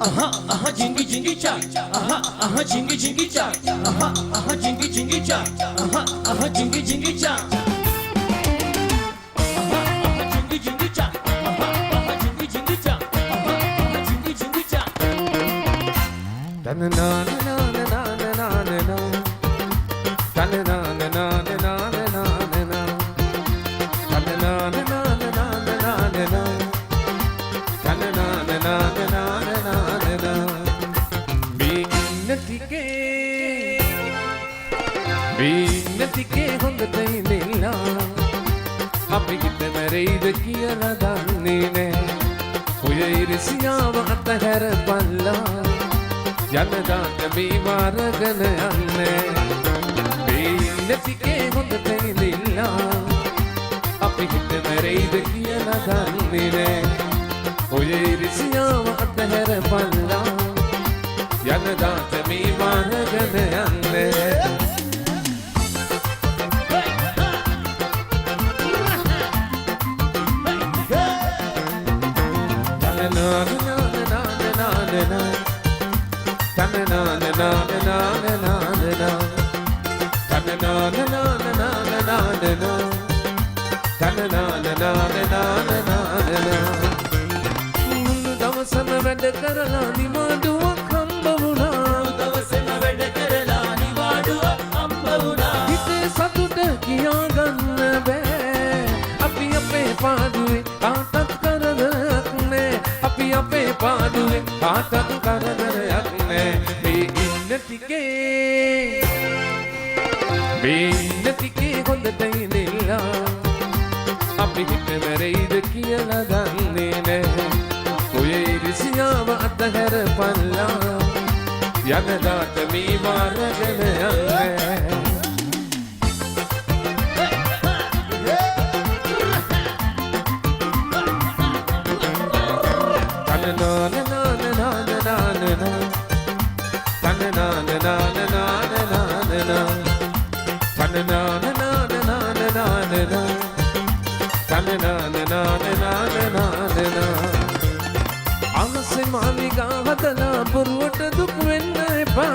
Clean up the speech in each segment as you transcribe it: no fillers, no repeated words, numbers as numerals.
Jingy jingy cha, jingy jingy cha, jingy jingy cha, jingy jingy cha, jingy jingy cha, jingy jingy cha, jingy jingy cha. Na na na na na na na na na. Na na na na na na na na na. Na na na na na na na na na. Na na na na na na na na. Binnatike hondai nilla. Api kitte mereyde kiyala danne ne. Oye irsiyawa athara palla. Yanadaat me maragana anne. Binnatike hondai nilla. Api kitte mereyde kiyala danne ne. Oye irsiyawa athara palla. Yanadaat me maragana anne. දවසම වැඩ කරලා නිවාඩුවක් හම්බ වුණා දවසම වැඩ කරලා නිවාඩුවක් හම්බ වුණා හිතේ සතුට කියාගන්න බෑ අපි අපේ පාඩුවේ කාටත් කරදරයක් නෑ අපි අපේ පාඩුවේ කාටත් කරදරයක් නෑ මේ ඉන්න ටිකේ හොඳට ඉඳලා අපි හිත මැරෙයිද කියලා දන්නේ නෑ ඔය ඉරිසියාව අතහැර පල්ලා යනදාට මේ මාර්ගන යන්නේ අමසේ මාලිගා හදලා බොරුවට දුක් වෙන්න එපා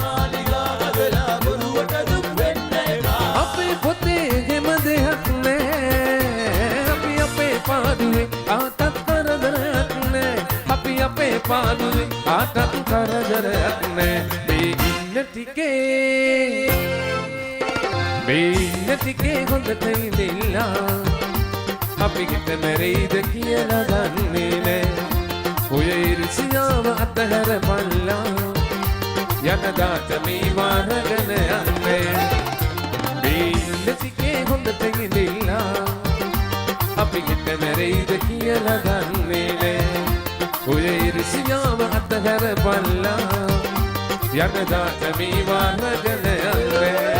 මාලිගා හදලා බොරුවට දුක් වෙන්න එපා අපේ පොතේ හැම දෙයක් නෑ අපි අපේ පාඩුවේ ආතත් කරදරයක් නෑ අපි අපේ පාඩුවේ ආතත් කරදරයක් නෑ මේ ඉන්න ටිකේ හොඳට ඉඳලා අපි හිත මැරෙයිද කියලා දන්නේ නෑ ඔය ඉරිසියාව අතහැර පල්ලා යනදාට මේ මාර්ගන යන්නේ මේ ඉන්න ටිකේ හොඳට ඉඳලා අපි හිත මැරෙයිද කියලා දන්නේ නෑ ඔය ඉරිසියාව අතහැර පල්ලා යනදාට මේ මාර්ගන යන්නේ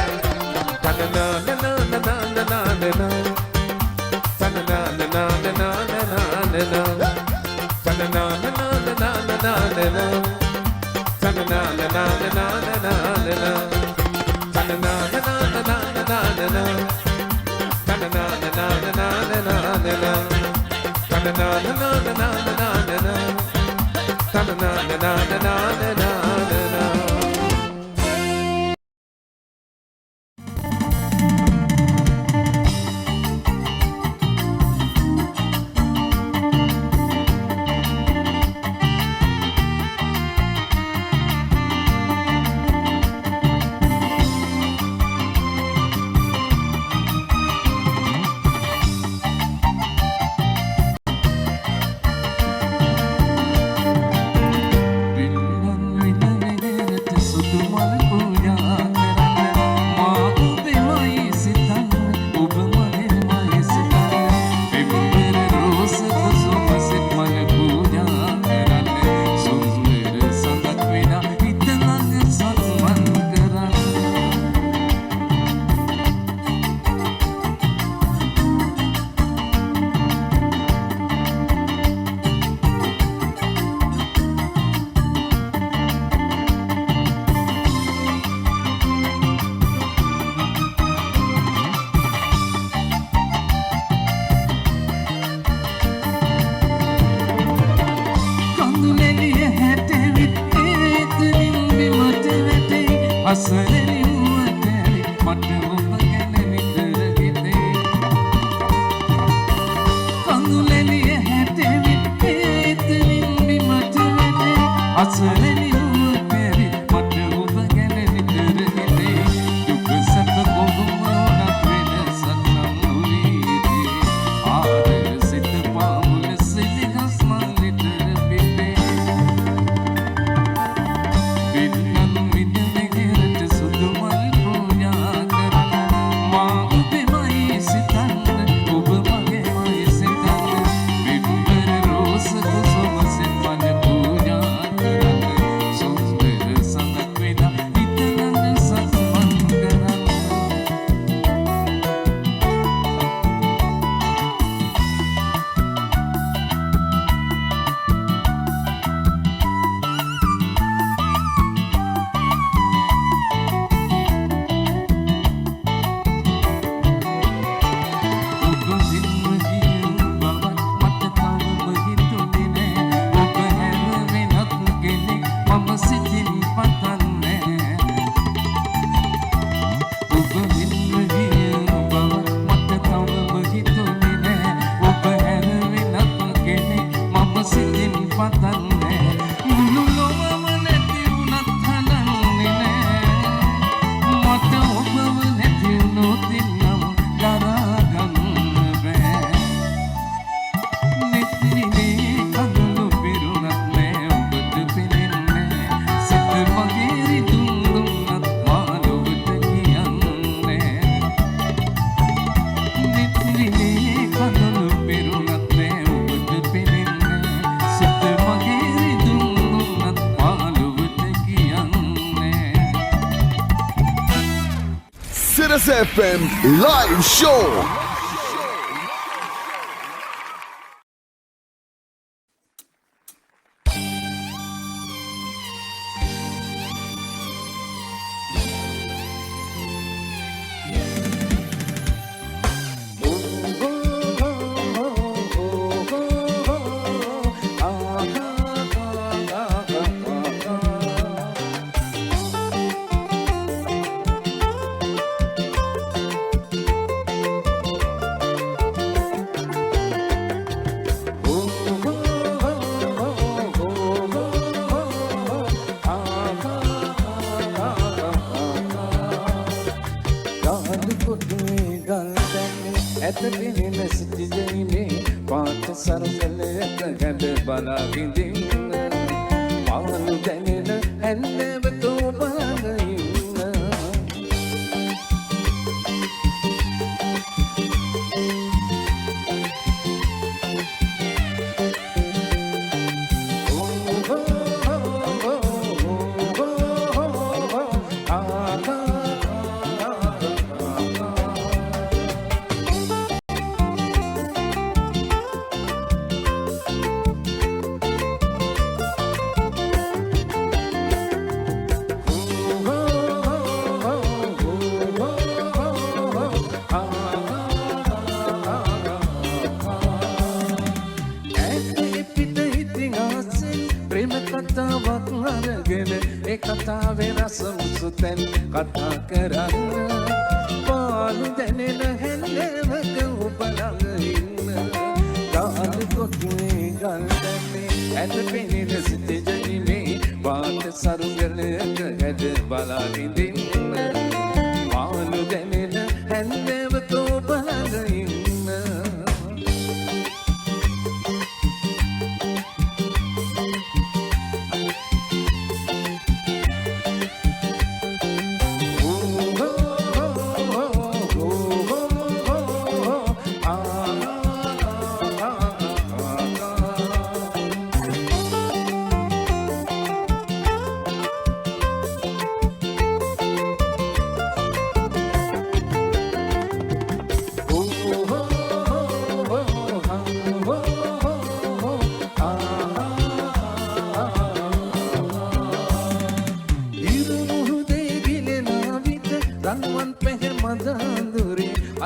අසරණි වුවතැයි මට ඔබ ගැන නිතර හිතේ කඳුලැලිය හැටෙවි ඒතනින් බිමට වැටේ අසරණි වුවතැයි මට ඔබ ගැන නිතර හිතේ දුක සැප කොහොම වුණත් වෙනසක් නම් නොවේදී ආදර සිත පාමුල සිටිහස් මන් නිතර පිපේ පින්නන් විදෙනෙහිරට සුදු මල් පූජා කරන මා ඔබෙමයි සිතන්න ඔබ මගේමයි සිතන්න විම්බර රෝස කුසුමසෙන් මන පූජා කරන්න සුන්දර සඳක් වෙලා හිතනන්න සක්මන් කරන්න Sirius FM live show.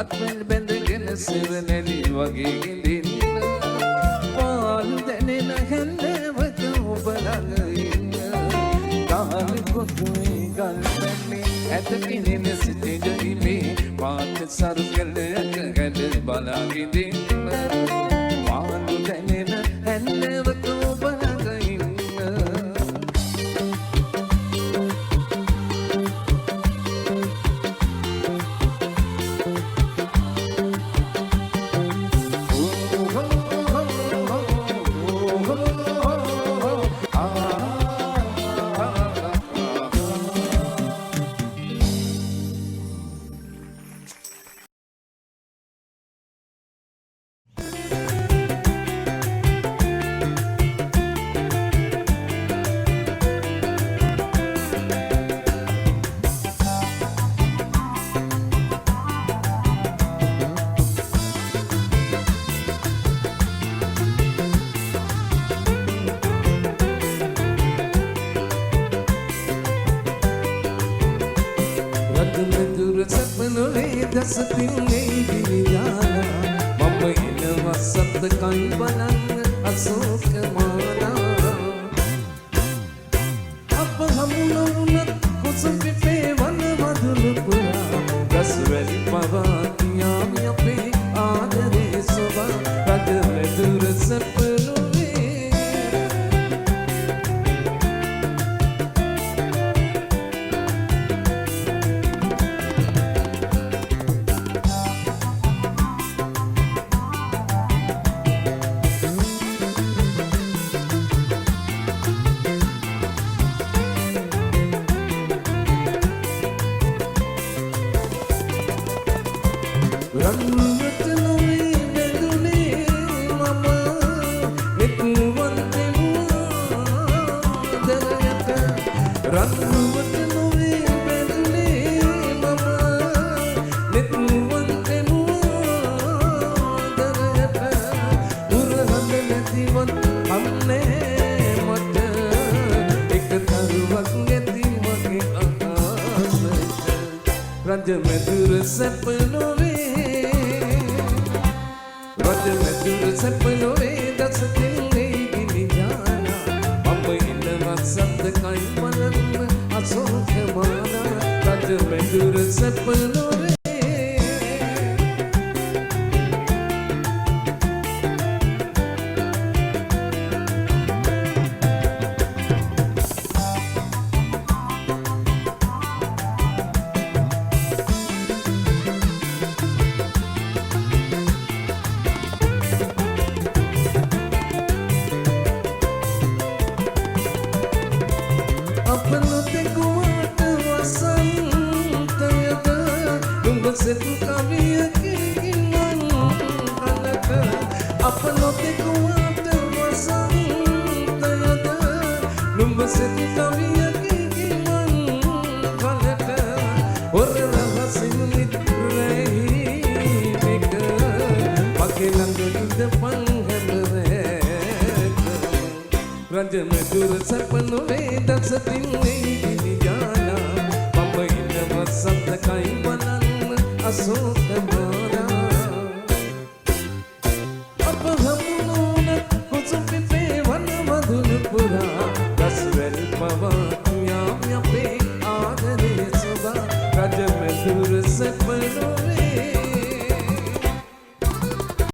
අත්වැල් බැඳගෙන සෙවණැලි වගේ ගෙලින්න පාළු දැනෙන හැන්දවක ඔබ ළඟ ඉන්න කාලෙ කොටුවේ ගල්පැන්නේ ඇත පිනෙන සිටිගීමේ පාට සරුගලයක ගැල බලාවිදින්න මානු දැනෙන ඇන්නවක ඔබගඉන්න දසතින්නේ ගිරියාලා මම එනවා සත්තකයි බලන්න අසෝකමාලා අප හමුණුනත් කුසුපිපේ වන මధుර පුරා ගස් වැලි පවා කියාමි අපේ ආදරේ සොබා රජ මෙදුර සැපනුවේ රන්වට නොවේ බැඳුනේ මම නිකුවන්තෙමුවා දරයට රන්වට නොවේ බැඳුනේ මම නිකුවන්තෙමුවා දරයට උරහඳ නැතිවත් අම්නේ මට එක තරුවක් නැති මගේ අහසට රජ මෙදුර සැප නොවේ රජමැදුර සැපලොවේ දසතින්නේ ගිනියාලා මම ඉන්නවත් සද්දකයි බලන්න අසෝකමාලා රජමැදුර සැපලොවේ අපනොතෙකුවට වසන්තයද නුඹ සෙතු කවියකින් මන් කලක අපනොතෙකුවට වසන්තයද නුඹ සෙතු කවියකින් මන් කලක ඔර රහසින් නිත්‍රෙහි එක මගේ ළඟ ඉඳපන් රජමැදුර සැප නොවේ දසතින්නේ ගිනියාලා මම ඉන්නවත් සත්තකයි බලන්න අසෝකමාලා